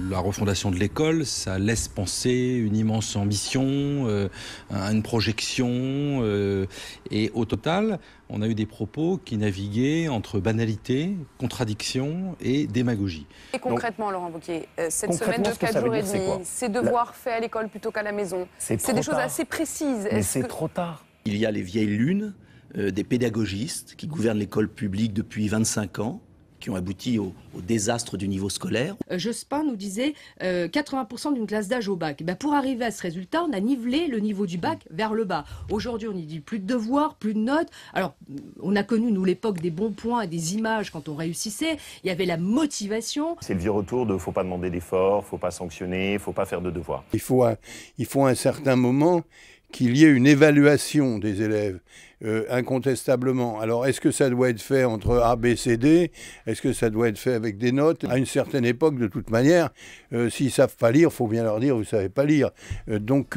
La refondation de l'école, ça laisse penser une immense ambition, une projection, et au total, on a eu des propos qui naviguaient entre banalité, contradiction et démagogie. Et concrètement, Laurent Wauquiez, cette semaine de 4 jours et demi, ces devoirs faits à l'école plutôt qu'à la maison, c'est des choses assez précises. Mais c'est trop tard. Il y a les vieilles lunes des pédagogistes qui gouvernent l'école publique depuis 25 ans, qui ont abouti au désastre du niveau scolaire. Jospin nous disait 80% d'une classe d'âge au bac. Ben pour arriver à ce résultat, on a nivelé le niveau du bac vers le bas. Aujourd'hui, on y dit plus de devoirs, plus de notes. Alors, on a connu, nous, l'époque des bons points et des images quand on réussissait. Il y avait la motivation. C'est le vieux retour de faut pas demander d'efforts, faut pas sanctionner, faut pas faire de devoirs. Il faut à un certain moment qu'il y ait une évaluation des élèves, incontestablement. Alors, est-ce que ça doit être fait entre A, B, C, D? Est-ce que ça doit être fait avec des notes? À une certaine époque, de toute manière, s'ils ne savent pas lire, il faut bien leur dire « vous ne savez pas lire ». Donc,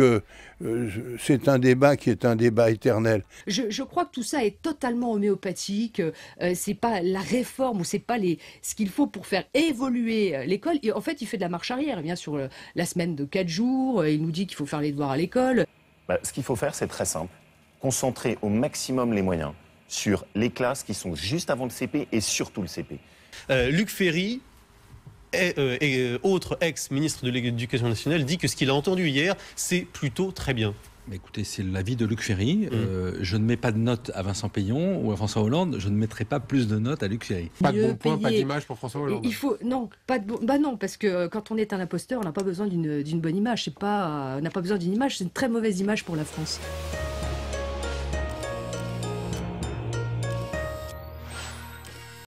c'est un débat qui est un débat éternel. Je crois que tout ça est totalement homéopathique. C'est pas la réforme ou c'est pas ce qu'il faut pour faire évoluer l'école. Et en fait, il fait de la marche arrière. Il vient sur la semaine de 4 jours. Il nous dit qu'il faut faire les devoirs à l'école. Ce qu'il faut faire, c'est très simple. Concentrer au maximum les moyens sur les classes qui sont juste avant le CP et surtout le CP. Luc Ferry, autre ex-ministre de l'Éducation nationale, dit que ce qu'il a entendu hier, c'est plutôt très bien. Écoutez, c'est l'avis de Luc Ferry. Je ne mets pas de note à Vincent Payon ou à François Hollande. Je ne mettrai pas plus de notes à Luc Ferry. Pas de bon point, pas d'image pour François Hollande. Non, non, parce que quand on est un imposteur, on n'a pas besoin d'une bonne image. On n'a pas besoin d'une image. C'est une très mauvaise image pour la France.